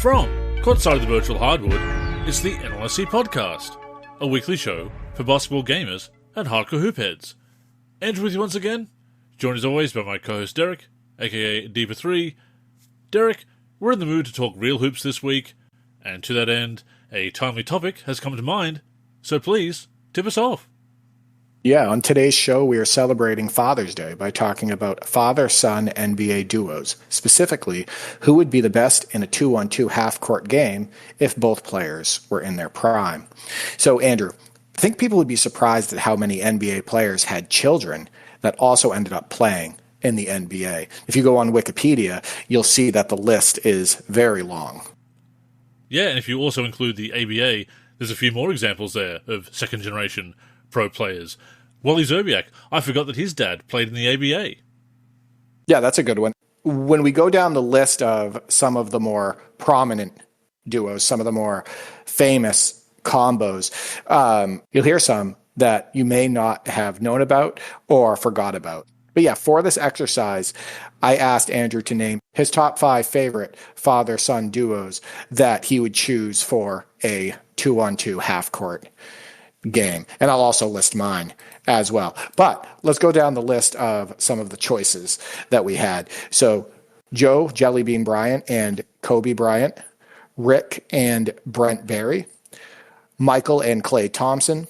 From courtside of the virtual hardwood, it's the NLSC Podcast, a weekly show for basketball gamers and hardcore hoopheads. Andrew with you once again, joined as always by my co-host Derek, aka Diva3. Derek, we're in the mood to talk real hoops this week, and to that end, a timely topic has come to mind, so please, tip us off. Yeah, on today's show, we are celebrating Father's Day by talking about father-son NBA duos. Specifically, who would be the best in a 2-on-2 half-court game if both players were in their prime. So, Andrew, I think people would be surprised at how many NBA players had children that also ended up playing in the NBA. If you go on Wikipedia, you'll see that the list is very long. Yeah, and if you also include the ABA, there's a few more examples there of second-generation pro players. Wally Zerbiak, I forgot that his dad played in the ABA. Yeah, that's a good one. When we go down the list of some of the more prominent duos, some of the more famous combos, you'll hear some that you may not have known about or forgot about. But yeah, for this exercise, I asked Andrew to name his top 5 favorite father-son duos that he would choose for a 2-on-2 half-court game. And I'll also list mine as well. But let's go down the list of some of the choices that we had. So Joe Jellybean Bryant and Kobe Bryant, Rick and Brent Barry, Michael and Klay Thompson,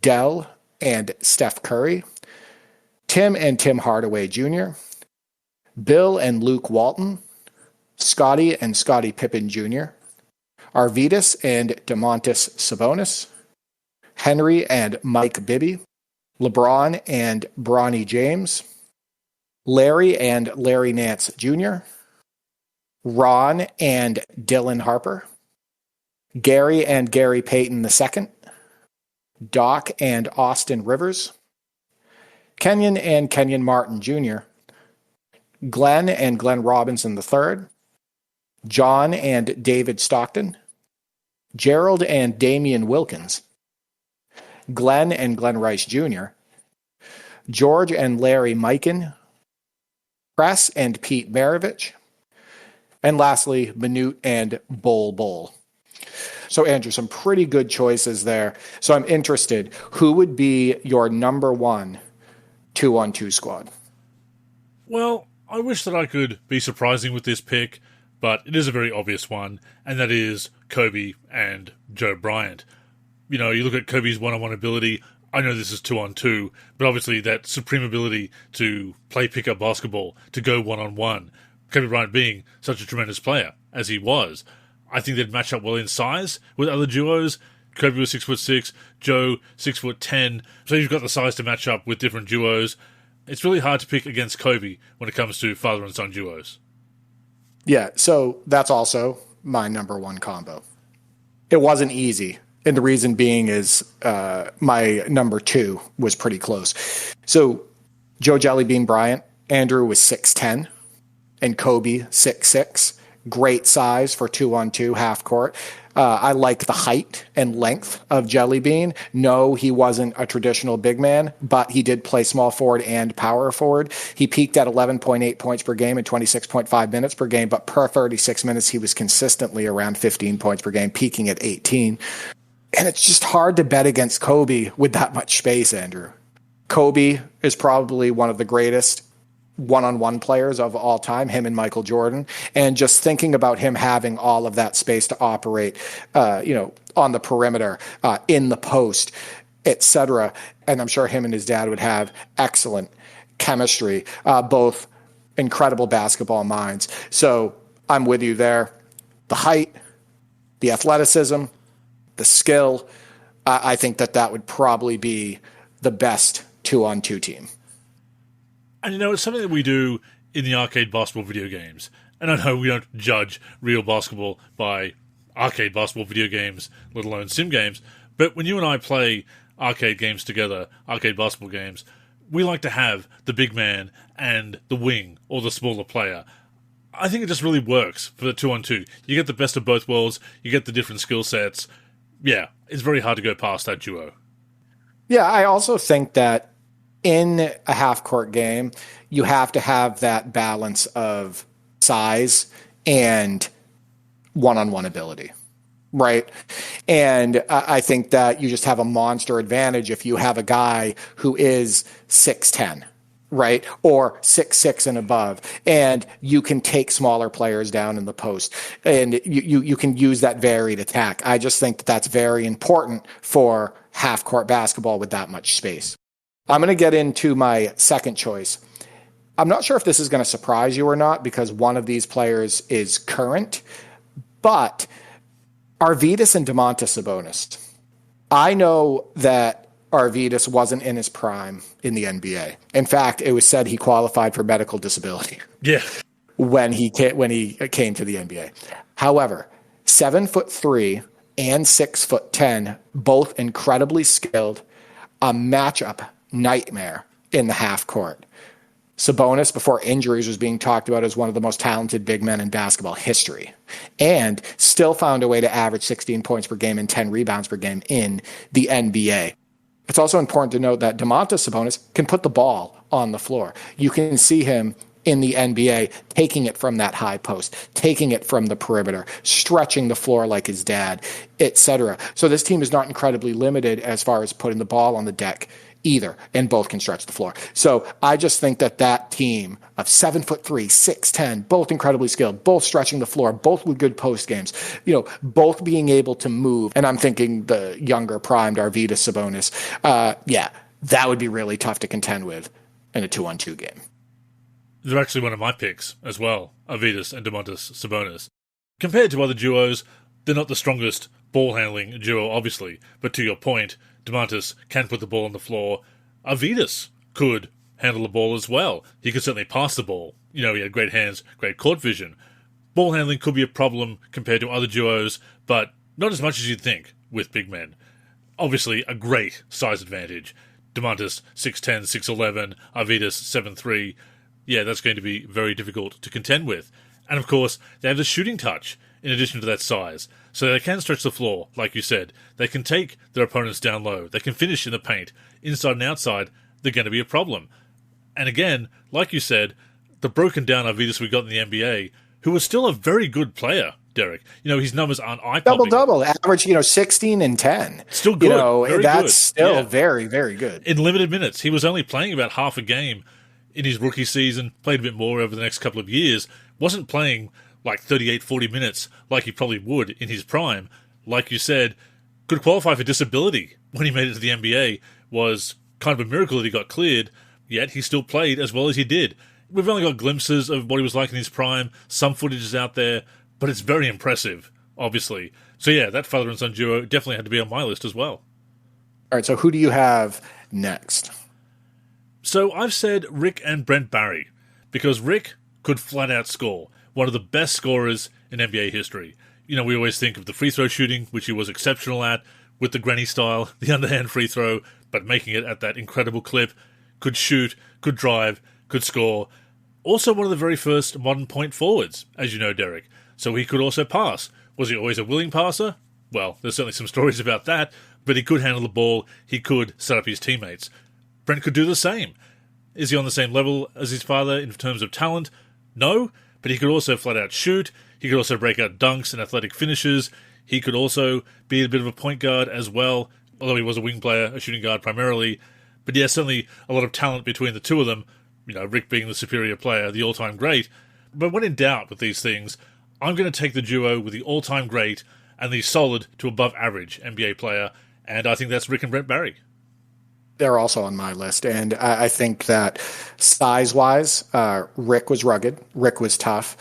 Dell and Steph Curry, Tim and Tim Hardaway Jr., Bill and Luke Walton, Scottie and Scottie Pippen Jr., Arvydas and Domantas Sabonis, Henry and Mike Bibby, LeBron and Bronny James, Larry and Larry Nance Jr., Ron and Dylan Harper, Gary and Gary Payton II, Doc and Austin Rivers, Kenyon and Kenyon Martin Jr., Glenn and Glenn Robinson III, John and David Stockton, Gerald and Damian Wilkins, Glenn and Glenn Rice Jr., George and Larry Mikan, Press and Pete Maravich, and lastly, Manute and Bol Bol. So, Andrew, some pretty good choices there. So I'm interested, who would be your number one 2-on-2 squad? Well, I wish that I could be surprising with this pick, but it is a very obvious one, and that is Kobe and Joe Bryant. You know, you look at Kobe's one-on-one ability. I know this is 2-on-2, but obviously that supreme ability to play pickup basketball, to go one-on-one, Kobe Bryant being such a tremendous player, as he was, I think they'd match up well in size with other duos. Kobe was 6'6", Joe 6'10", so you've got the size to match up with different duos. It's really hard to pick against Kobe when it comes to father and son duos. Yeah, so that's also my number one combo. It wasn't easy. And the reason being is my number 2 was pretty close. So Joe Jellybean Bryant, Andrew was 6'10", and Kobe 6'6". Great size for 2-on-2 half court. I like the height and length of Jellybean. No, he wasn't a traditional big man, but he did play small forward and power forward. He peaked at 11.8 points per game and 26.5 minutes per game, but per 36 minutes, he was consistently around 15 points per game, peaking at 18. And it's just hard to bet against Kobe with that much space, Andrew. Kobe is probably one of the greatest one-on-one players of all time, him and Michael Jordan. And just thinking about him having all of that space to operate, on the perimeter, in the post, etc. And I'm sure him and his dad would have excellent chemistry, both incredible basketball minds. So I'm with you there. The height, the athleticism, the skill, I think that would probably be the best 2-on-2 team. And you know, it's something that we do in the arcade basketball video games. And I know we don't judge real basketball by arcade basketball video games, let alone sim games. But when you and I play arcade games together, arcade basketball games, we like to have the big man and the wing or the smaller player. I think it just really works for the 2-on-2. You get the best of both worlds. You get the different skill sets. Yeah, it's very hard to go past that duo. Yeah, I also think that in a half-court game, you have to have that balance of size and one-on-one ability. Right. And I think that you just have a monster advantage if you have a guy who is 6'10", right? Or 6'6" and above. And you can take smaller players down in the post. And you can use that varied attack. I just think that that's very important for half-court basketball with that much space. I'm going to get into my second choice. I'm not sure if this is going to surprise you or not because one of these players is current, but Arvydas and Domantas Sabonis. I know that Arvydas wasn't in his prime in the NBA. In fact, it was said he qualified for medical disability. Yeah. When he came to the NBA. However, 7'3" and 6'10", both incredibly skilled, a matchup nightmare in the half court. Sabonis, before injuries, was being talked about as one of the most talented big men in basketball history, and still found a way to average 16 points per game and 10 rebounds per game in the NBA. It's also important to note that Domantas Sabonis can put the ball on the floor. You can see him in the NBA taking it from that high post, taking it from the perimeter, stretching the floor like his dad, etc. So this team is not incredibly limited as far as putting the ball on the deck either, and both can stretch the floor. So I just think that team of 7'3", 6'10", both incredibly skilled, both stretching the floor, both with good post games, both being able to move. And I'm thinking the younger primed Arvydas Sabonis, that would be really tough to contend with in a 2-on-2 game. They're actually one of my picks as well, Arvydas and Domantas Sabonis. Compared to other duos, they're not the strongest ball-handling duo, obviously, but to your point, Domantas can put the ball on the floor. Arvydas could handle the ball as well. He could certainly pass the ball. He had great hands, great court vision. Ball handling could be a problem compared to other duos, but not as much as you'd think with big men. Obviously, a great size advantage. Domantas 6'10", 6'11", Arvydas 7'3". Yeah, that's going to be very difficult to contend with. And of course, they have the shooting touch in addition to that size. So they can stretch the floor, like you said. They can take their opponents down low. They can finish in the paint. Inside and outside, they're going to be a problem. And again, like you said, the broken down Arvydas we got in the NBA, who was still a very good player, Derek. His numbers aren't eye-popping. Double, average, 16 and 10. Still good. Very that's good. still very, very good. In limited minutes. He was only playing about half a game in his rookie season, played a bit more over the next couple of years, wasn't playing like 38, 40 minutes like he probably would in his prime. Like you said, could qualify for disability when he made it to the NBA. Was kind of a miracle that he got cleared, yet he still played as well as he did. We've only got glimpses of what he was like in his prime. Some footage is out there, but it's very impressive, obviously. So yeah, that father and son duo definitely had to be on my list as well. All right, so who do you have next? So I've said Rick and Brent Barry, because Rick could flat out score. One of the best scorers in NBA history. We always think of the free throw shooting, which he was exceptional at, with the granny style, the underhand free throw, but making it at that incredible clip. Could shoot, could drive, could score. Also one of the very first modern point forwards, as you know, Derek. So he could also pass. Was he always a willing passer? Well, there's certainly some stories about that, but he could handle the ball. He could set up his teammates. Brent could do the same. Is he on the same level as his father in terms of talent? No, but he could also flat out shoot. He could also break out dunks and athletic finishes. He could also be a bit of a point guard as well, although he was a wing player, a shooting guard primarily. But yeah, certainly a lot of talent between the two of them, Rick being the superior player, the all-time great. But when in doubt with these things, I'm going to take the duo with the all-time great and the solid to above average NBA player, and I think that's Rick and Brent Barry. They're also on my list. And I think that size-wise, Rick was rugged. Rick was tough.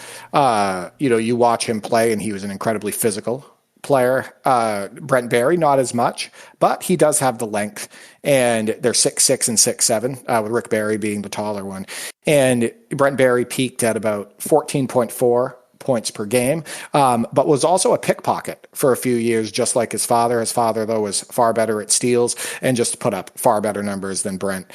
You watch him play, and he was an incredibly physical player. Brent Barry, not as much, but he does have the length. And they're 6'6" and 6'7", with Rick Barry being the taller one. And Brent Barry peaked at about 14.4 points per game, but was also a pickpocket for a few years, just like his father. His father, though, was far better at steals and just put up far better numbers than Brent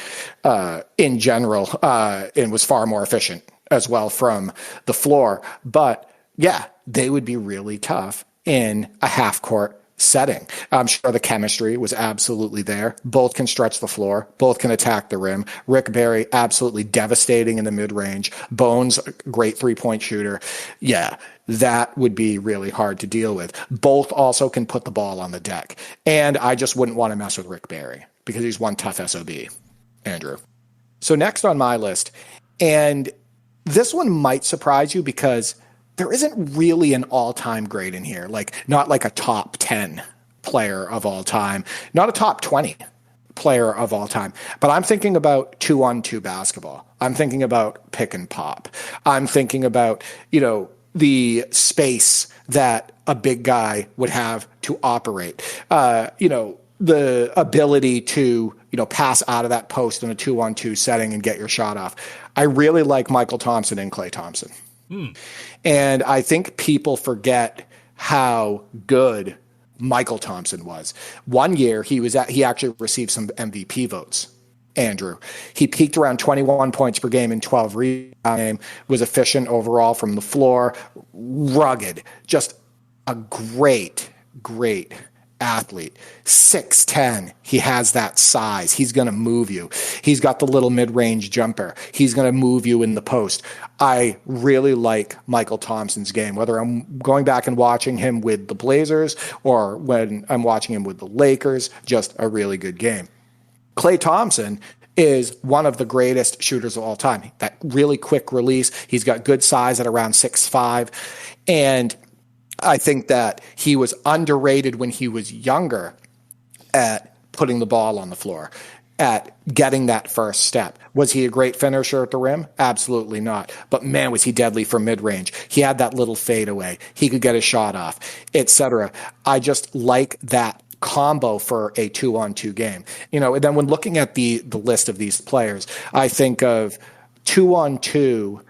in general, and was far more efficient as well from the floor. But yeah, they would be really tough in a half-court setting. I'm sure the chemistry was absolutely there. Both can stretch the floor. Both can attack the rim. Rick Barry, absolutely devastating in the mid-range. Bones, great three-point shooter. Yeah, that would be really hard to deal with. Both also can put the ball on the deck. And I just wouldn't want to mess with Rick Barry because he's one tough SOB, Andrew. So next on my list, and this one might surprise you because there isn't really an all-time great in here. Like, not like a top 10 player of all time, not a top 20 player of all time. But I'm thinking about 2-on-2 basketball. I'm thinking about pick and pop. I'm thinking about, the space that a big guy would have to operate. The ability to, pass out of that post in a 2-on-2 setting and get your shot off. I really like Michael Thompson and Klay Thompson. And I think people forget how good Michael Thompson was. One year he actually received some MVP votes. Andrew, he peaked around 21 points per game and 12 rebounds. Was efficient overall from the floor, rugged, just a great athlete. 6'10". He has that size. He's going to move you. He's got the little mid-range jumper. He's going to move you in the post. I really like Michael Thompson's game, whether I'm going back and watching him with the Blazers or when I'm watching him with the Lakers, just a really good game. Klay Thompson is one of the greatest shooters of all time. That really quick release. He's got good size at around 6'5". And I think that he was underrated when he was younger at putting the ball on the floor, at getting that first step. Was he a great finisher at the rim? Absolutely not. But man, was he deadly from mid-range. He had that little fadeaway. He could get a shot off, etc. I just like that combo for a 2-on-2 game. And then when looking at the list of these players, I think of 2-on-2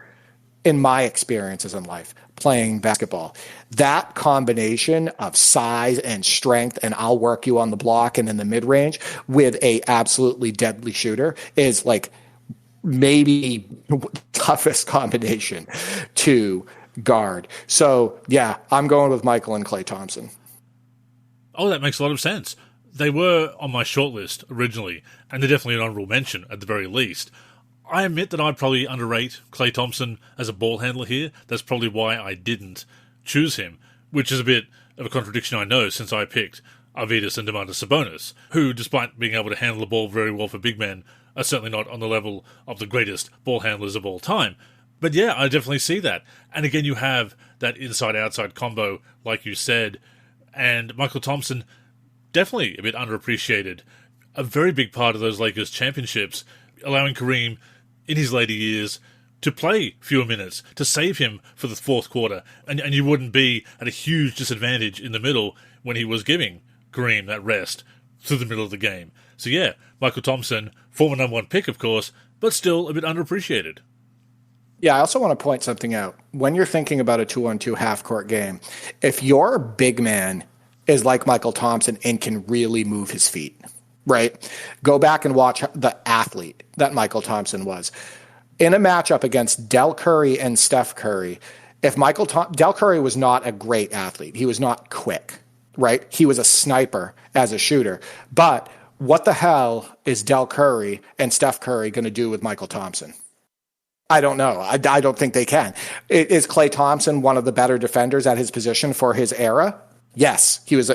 in my experiences in life playing basketball. That combination of size and strength, and I'll work you on the block and in the mid-range with a absolutely deadly shooter is like maybe the toughest combination to guard. So yeah, I'm going with Michael and Klay Thompson. Oh, that makes a lot of sense. They were on my shortlist originally, and they're definitely an honourable mention at the very least. I admit that I'd probably underrate Klay Thompson as a ball handler here. That's probably why I didn't choose him, which is a bit of a contradiction, I know, since I picked Arvydas and Domantas Sabonis, who, despite being able to handle the ball very well for big men, are certainly not on the level of the greatest ball handlers of all time. But yeah, I definitely see that. And again, you have that inside-outside combo, like you said, and Michael Thompson, definitely a bit underappreciated. A very big part of those Lakers championships, allowing Kareem, in his later years, to play fewer minutes, to save him for the fourth quarter. And you wouldn't be at a huge disadvantage in the middle when he was giving Kareem that rest through the middle of the game. So yeah, Michael Thompson, former number one pick, of course, but still a bit underappreciated. Yeah, I also want to point something out. When you're thinking about a 2-on-2 half-court game, if your big man is like Michael Thompson and can really move his feet, right? Go back and watch the athlete that Michael Thompson was. In a matchup against Del Curry and Steph Curry, Del Curry was not a great athlete. He was not quick, right? He was a sniper as a shooter. But what the hell is Del Curry and Steph Curry going to do with Michael Thompson? I don't know. I don't think they can. Is Klay Thompson one of the better defenders at his position for his era? Yes, he was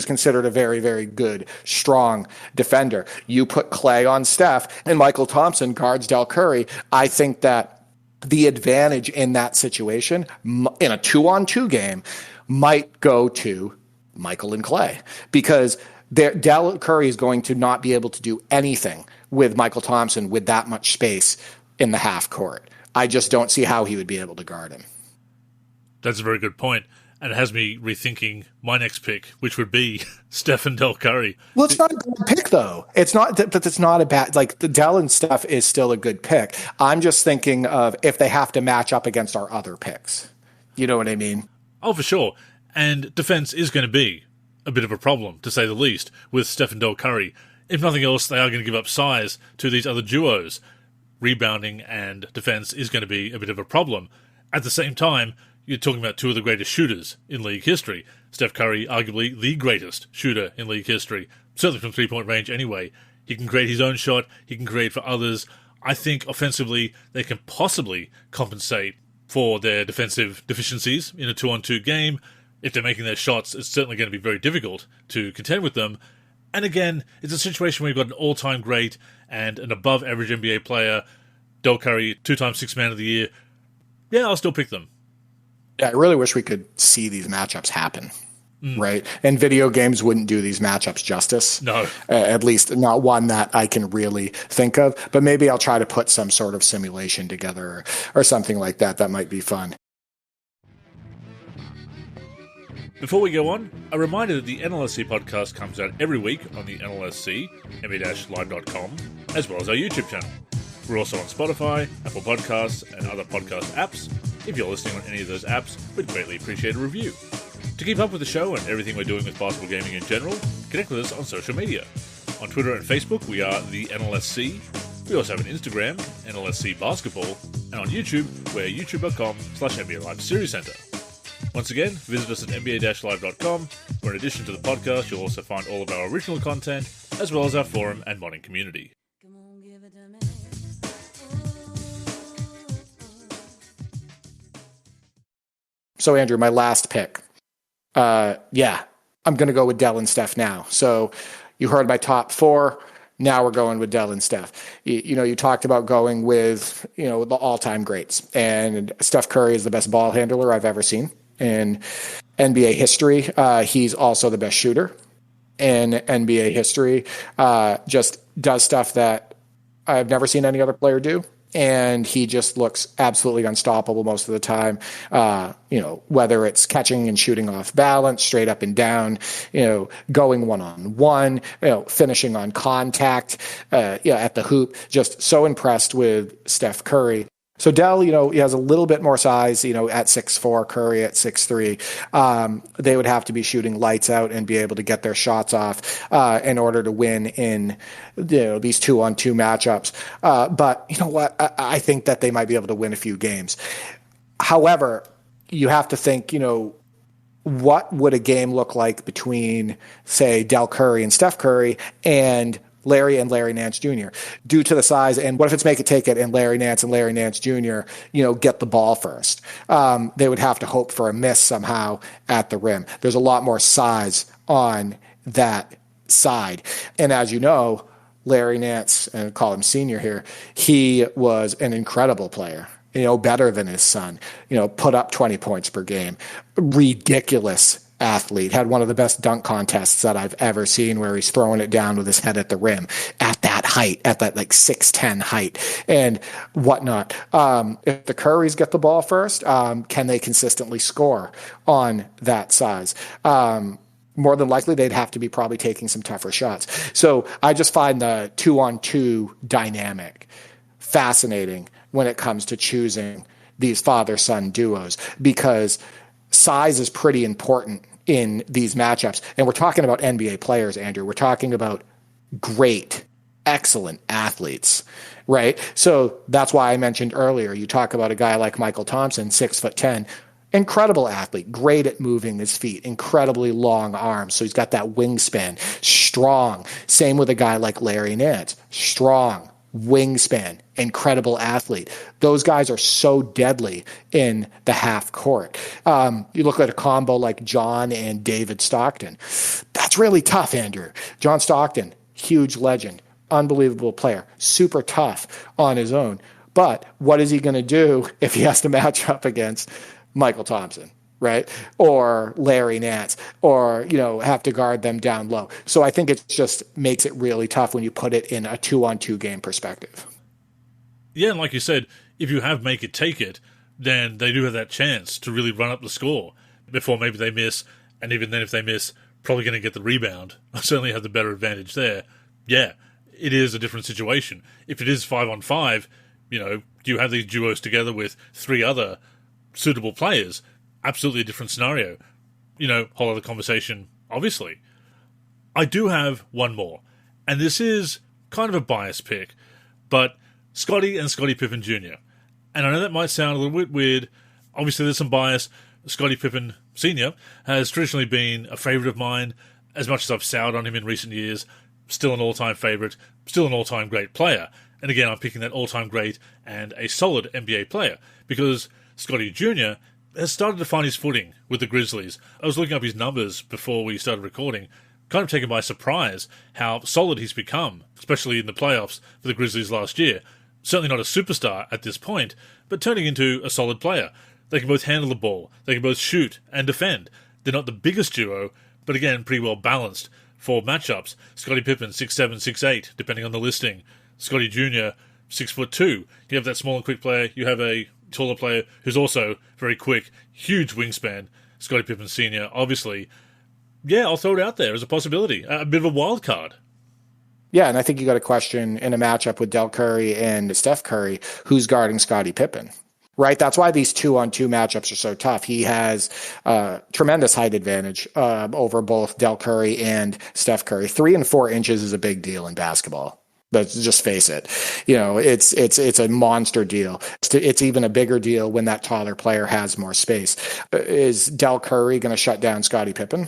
considered a very, very good, strong defender. You put Klay on Steph and Michael Thompson guards Del Curry. I think that the advantage in that situation, in a 2-on-2 game, might go to Michael and Klay because Del Curry is going to not be able to do anything with Michael Thompson with that much space in the half court. I just don't see how he would be able to guard him. That's a very good point. And it has me rethinking my next pick, which would be Steph and Del Curry. Well, it's not a good pick, though. It's not, but it's not a bad, like the Del and Steph is still a good pick. I'm just thinking of if they have to match up against our other picks. You know what I mean? Oh, for sure. And defense is going to be a bit of a problem, to say the least, with Steph and Del Curry. If nothing else, they are going to give up size to these other duos. Rebounding and defense is going to be a bit of a problem. At the same time, you're talking about two of the greatest shooters in league history. Steph Curry, arguably the greatest shooter in league history, certainly from three-point range anyway. He can create his own shot, he can create for others. I think offensively they can possibly compensate for their defensive deficiencies in a 2-on-2 game. If they're making their shots, it's certainly going to be very difficult to contend with them. And again, it's a situation where you've got an all-time great and an above-average NBA player, Del Curry, 2-time Sixth Man of the Year. Yeah, I'll still pick them. Yeah, I really wish we could see these matchups happen, right? And video games wouldn't do these matchups justice. No. At least not one that I can really think of. But maybe I'll try to put some sort of simulation together or something like that. That might be fun. Before we go on, a reminder that the NLSC podcast comes out every week on the NLSC, NBA-live.com, as well as our YouTube channel. We're also on Spotify, Apple Podcasts, and other podcast apps. If you're listening on any of those apps, we'd greatly appreciate a review. To keep up with the show and everything we're doing with basketball gaming in general, connect with us on social media. On Twitter and Facebook, we are the NLSC. We also have an Instagram, NLSC Basketball, and on YouTube, we're youtube.com/NBA Live Series Center. Once again, visit us at NBA-live.com, where in addition to the podcast, you'll also find all of our original content, as well as our forum and modding community. So, Andrew, my last pick. I'm going to go with Dell and Steph now. So you heard my top four. Now we're going with Dell and Steph. You talked about going with, the all-time greats. And Steph Curry is the best ball handler I've ever seen in NBA history. He's also the best shooter in NBA history. Just does stuff that I've never seen any other player do. And he just looks absolutely unstoppable most of the time. Whether it's catching and shooting off balance, straight up and down, going one-on-one, finishing on contact, at the hoop. Just so impressed with Steph Curry. So Dell, he has a little bit more size, at 6'4", Curry at 6'3". They would have to be shooting lights out and be able to get their shots off in order to win in these 2-on-2 matchups. But you know what? I think that they might be able to win a few games. However, you have to think, what would a game look like between, say, Del Curry and Steph Curry and Larry Nance Jr. due to the size, and what if it's make it take it and Larry Nance Jr. Get the ball first? They would have to hope for a miss somehow at the rim. There's a lot more size on that side, and as you know, Larry Nance, and I call him senior here, he was an incredible player. Better than his son. Put up 20 points per game. Ridiculous athlete, had one of the best dunk contests that I've ever seen, where he's throwing it down with his head at the rim at that height, at that 6'10" height and whatnot. If the Currys get the ball first, can they consistently score on that size? More than likely, they'd have to be probably taking some tougher shots. So I just find the 2-on-2 dynamic fascinating when it comes to choosing these father-son duos, because size is pretty important in these matchups. And we're talking about NBA players, Andrew. We're talking about great, excellent athletes, right? So that's why I mentioned earlier, you talk about a guy like Michael Thompson, 6'10", incredible athlete, great at moving his feet, incredibly long arms. So he's got that wingspan, strong. Same with a guy like Larry Nance, strong, wingspan, incredible athlete. Those guys are so deadly in the half court. You look at a combo like John and David Stockton. That's really tough, Andrew. John Stockton, huge legend, unbelievable player, super tough on his own. But what is he going to do if he has to match up against Michael Thompson, right? Or Larry Nance, or, have to guard them down low. So I think it just makes it really tough when you put it in a 2-on-2 game perspective. Yeah, and like you said, if you have make it take it, then they do have that chance to really run up the score before maybe they miss, and even then if they miss, probably going to get the rebound. I certainly have the better advantage there. Yeah, it is a different situation. If it is 5-on-5, do you have these duos together with 3 other suitable players? Absolutely a different scenario. Whole other conversation, obviously. I do have one more, and this is kind of a biased pick, but Scottie and Scottie Pippen Jr. And I know that might sound a little bit weird, Obviously, there's some bias. Scottie Pippen Sr. has traditionally been a favourite of mine, as much as I've soured on him in recent years. Still an all-time favourite, still an all-time great player. And again, I'm picking that all-time great and a solid NBA player, because Scottie Jr. has started to find his footing with the Grizzlies. I was looking up his numbers before we started recording, kind of taken by surprise how solid he's become, especially in the playoffs for the Grizzlies last year. Certainly not a superstar at this point, but turning into a solid player. They can both handle the ball, they can both shoot and defend. They're not the biggest duo, but again, pretty well balanced for matchups. Scottie Pippen, 6'7", 6'8", depending on the listing. Scottie Jr., 6'2". You have that small and quick player, you have a taller player who's also very quick, huge wingspan. Scottie Pippen Sr., obviously. Yeah, I'll throw it out there as a possibility. A bit of a wild card. Yeah, and I think you got a question in a matchup with Del Curry and Steph Curry, who's guarding Scottie Pippen, right? That's why these 2-on-2 matchups are so tough. He has tremendous height advantage over both Del Curry and Steph Curry. 3 and 4 inches is a big deal in basketball. But just face it, it's a monster deal. It's even a bigger deal when that taller player has more space. Is Del Curry going to shut down Scottie Pippen?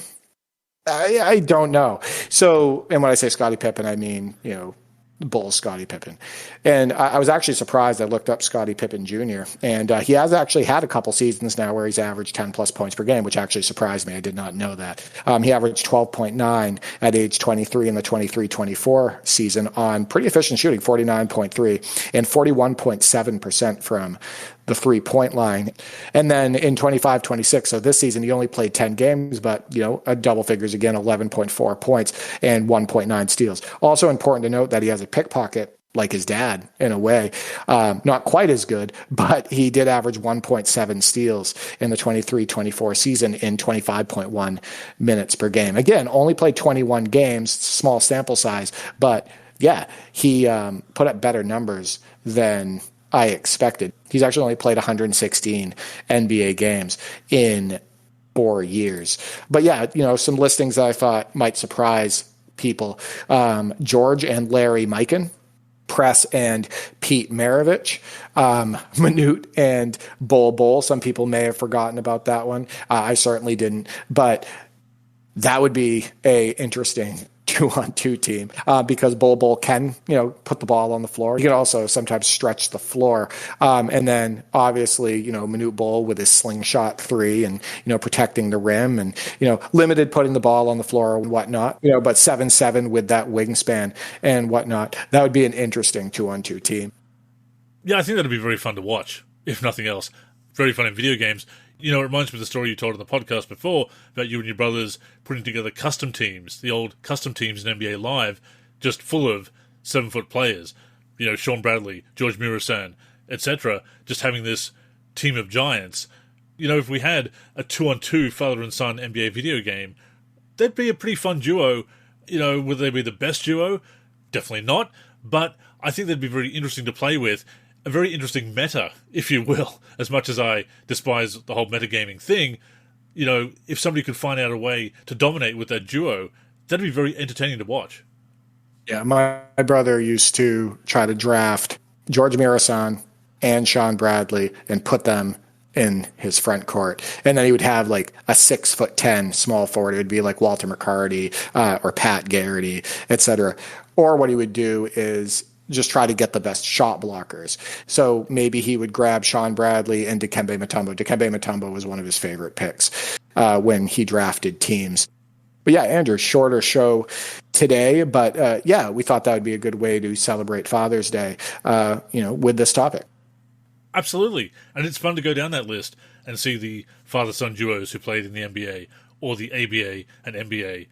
I don't know. So, and when I say Scottie Pippen, I mean, Bulls Scottie Pippen. And I was actually surprised. I looked up Scottie Pippen Jr., and he has actually had a couple seasons now where he's averaged 10-plus points per game, which actually surprised me. I did not know that. He averaged 12.9 at age 23 in the 23-24 season on pretty efficient shooting, 49.3 and 41.7% from the 3-point line. And then in 25-26, so this season, he only played 10 games, but, a double figures again, 11.4 points and 1.9 steals. Also important to note that he has a pickpocket like his dad in a way. Not quite as good, but he did average 1.7 steals in the 23-24 season in 25.1 minutes per game. Again, only played 21 games, small sample size, but yeah, he put up better numbers than I expected. He's actually only played 116 NBA games in 4 years. But yeah, some listings that I thought might surprise people. George and Larry Mikan, Press and Pete Maravich, Manute and Bol. Some people may have forgotten about that one. I certainly didn't. But that would be a interesting 2-on-2 team because Bol can, put the ball on the floor. He can also sometimes stretch the floor. And then obviously, Manute Bol with his slingshot 3 and, protecting the rim and, limited putting the ball on the floor and whatnot, but 7'7" with that wingspan and whatnot. That would be an interesting 2-on-2 team. Yeah, I think that'd be very fun to watch, if nothing else. Very fun in video games. It reminds me of the story you told on the podcast before about you and your brothers putting together custom teams, the old custom teams in NBA Live, just full of 7-foot players. Sean Bradley, George Murasan, etc. Just having this team of giants. If we had a 2-on-2 father and son NBA video game, that'd be a pretty fun duo. Would they be the best duo? Definitely not. But I think that'd be very interesting to play with. A very interesting meta, if you will, as much as I despise the whole metagaming thing. If somebody could find out a way to dominate with that duo, that'd be very entertaining to watch. Yeah, my brother used to try to draft George Mirasan and Sean Bradley and put them in his front court. And then he would have like a 6'10" small forward. It would be like Walter McCarty or Pat Garrity, etc. Or what he would do is just try to get the best shot blockers. So maybe he would grab Sean Bradley and Dikembe Mutombo. Dikembe Mutombo was one of his favorite picks when he drafted teams. But yeah, Andrew, shorter show today, but yeah, we thought that would be a good way to celebrate Father's Day, with this topic. Absolutely. And it's fun to go down that list and see the father-son duos who played in the NBA or the ABA and NBA.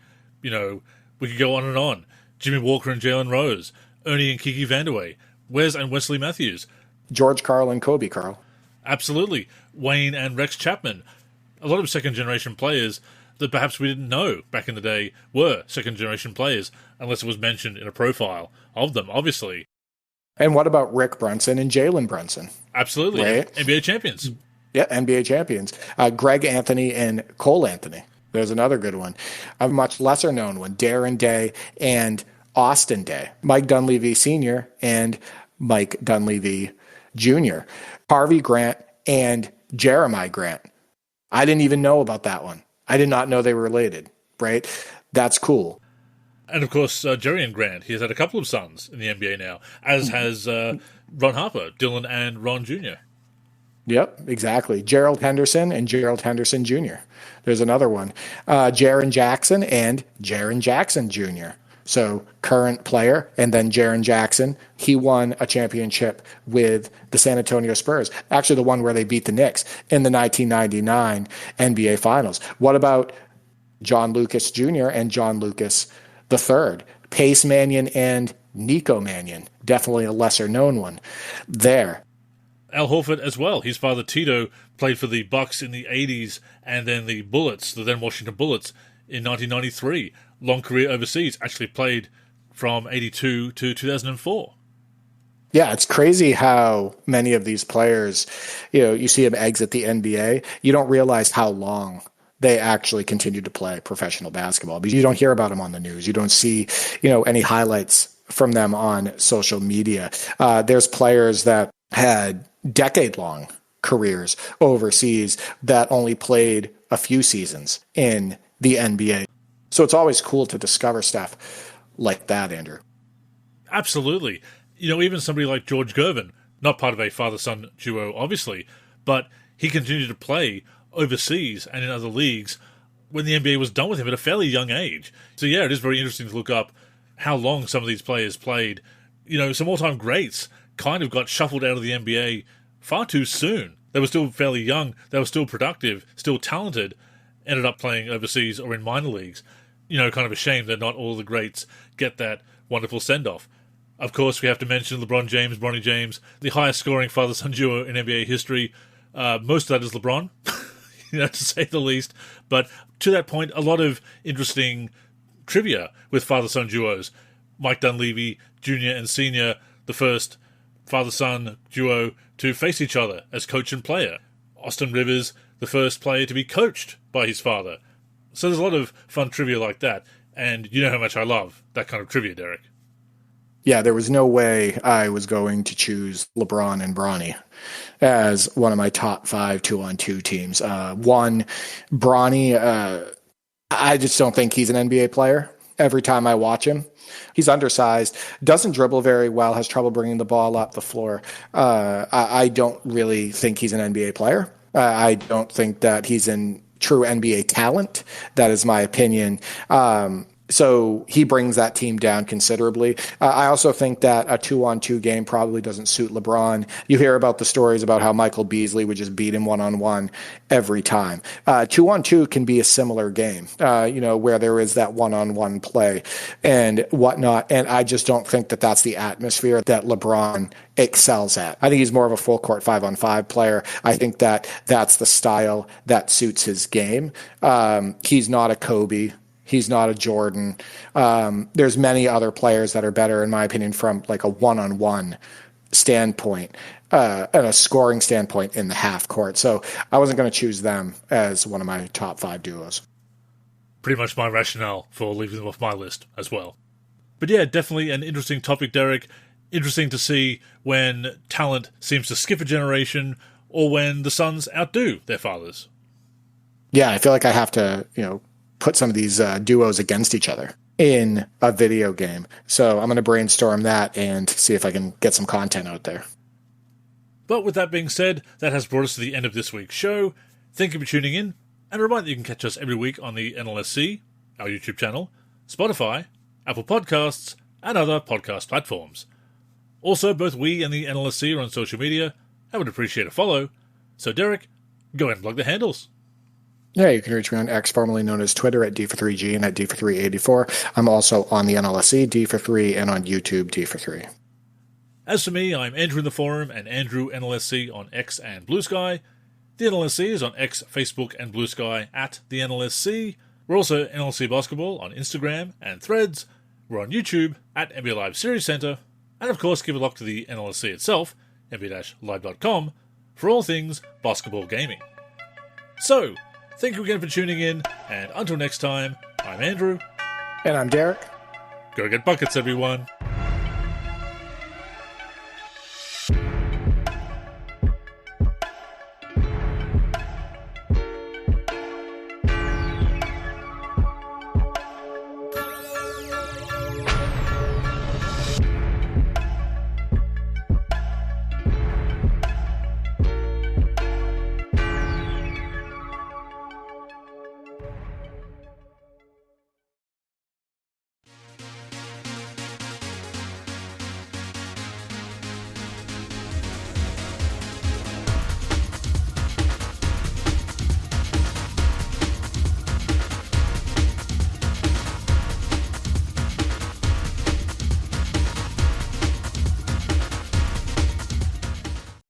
We could go on and on. Jimmy Walker and Jalen Rose, Ernie and Kiki Vandeweghe, Wes and Wesley Matthews. George Karl and Kobe Karl. Absolutely. Wayne and Rex Chapman. A lot of second-generation players that perhaps we didn't know back in the day were second-generation players, unless it was mentioned in a profile of them, obviously. And what about Rick Brunson and Jalen Brunson? Absolutely. Right? NBA champions. Yeah, NBA champions. Greg Anthony and Cole Anthony. There's another good one. A much lesser-known one, Darren Day and Austin Day, Mike Dunleavy Sr. and Mike Dunleavy Jr., Harvey Grant and Jeremiah Grant. I didn't even know about that one. I did not know they were related, right? That's cool. And of course, Jerian Grant, he has had a couple of sons in the NBA now, as has Ron Harper, Dylan and Ron Jr. Yep, exactly. Gerald Henderson and Gerald Henderson Jr. There's another one. Jaren Jackson and Jaren Jackson Jr. So current player, and then Jaren Jackson, he won a championship with the San Antonio Spurs. Actually, the one where they beat the Knicks in the 1999 NBA Finals. What about John Lucas Jr. and John Lucas III? Pace Mannion and Nico Mannion. Definitely a lesser-known one there. Al Horford as well. His father Tito played for the Bucks in the 80s and then the Bullets, the then Washington Bullets, in 1993. Long career overseas, actually played from 82 to 2004. Yeah, it's crazy how many of these players, you see them exit the NBA. You don't realize how long they actually continue to play professional basketball because you don't hear about them on the news. You don't see, any highlights from them on social media. There's players that had decade-long careers overseas that only played a few seasons in the NBA. So it's always cool to discover stuff like that, Andrew. Absolutely. Even somebody like George Gervin, not part of a father-son duo, obviously, but he continued to play overseas and in other leagues when the NBA was done with him at a fairly young age. So yeah, it is very interesting to look up how long some of these players played. Some all-time greats kind of got shuffled out of the NBA far too soon. They were still fairly young, they were still productive, still talented, ended up playing overseas or in minor leagues. Kind of a shame that not all the greats get that wonderful send-off. Of course, we have to mention LeBron James, Bronny James, the highest scoring father-son duo in NBA history. Most of that is LeBron, to say the least. But to that point, a lot of interesting trivia with father-son duos. Mike Dunleavy, Jr. and Sr., the first father-son duo to face each other as coach and player. Austin Rivers, the first player to be coached by his father. So there's a lot of fun trivia like that, and you know how much I love that kind of trivia, Derek. Yeah, there was no way I was going to choose LeBron and Bronny as one of my top 5 2-on-2 teams. One, Bronny, I just don't think he's an NBA player. Every time I watch him, he's undersized, doesn't dribble very well, has trouble bringing the ball up the floor. I don't really think he's an NBA player. I don't think that he's in true NBA talent. That is my opinion. So he brings that team down considerably. I also think that a 2-on-2 game probably doesn't suit LeBron. You hear about the stories about how Michael Beasley would just beat him one-on-one every time. 2-on-2 can be a similar game, where there is that one-on-one play and whatnot. And I just don't think that that's the atmosphere that LeBron excels at. I think he's more of a full court 5-on-5 player. I think that that's the style that suits his game. He's not a Kobe. He's not a Jordan. There's many other players that are better, in my opinion, from like a one-on-one standpoint and a scoring standpoint in the half court. So I wasn't going to choose them as one of my top 5 duos. Pretty much my rationale for leaving them off my list as well. But yeah, definitely an interesting topic, Derek. Interesting to see when talent seems to skip a generation or when the sons outdo their fathers. Yeah, I feel like I have to, put some of these duos against each other in a video game. So I'm going to brainstorm that and see if I can get some content out there. But with that being said, that has brought us to the end of this week's show. Thank you for tuning in, and a reminder that you can catch us every week on the NLSC, our YouTube channel, Spotify, Apple Podcasts, and other podcast platforms. Also, both we and the NLSC are on social media. I would appreciate a follow. So Derek, go ahead and plug the handles. Yeah, you can reach me on X, formerly known as Twitter, at D43G and at D4384. I'm also on the NLSC, D43, and on YouTube, D43. As for me, I'm Andrew in the forum and Andrew NLSC on X and Blue Sky. The NLSC is on X, Facebook, and Blue Sky at the NLSC. We're also NLSC Basketball on Instagram and Threads. We're on YouTube at NBA Live Series Center. And of course, give a look to the NLSC itself, nba-live.com, for all things basketball gaming. So, thank you again for tuning in, and until next time, I'm Andrew. And I'm Derek. Go get buckets, everyone.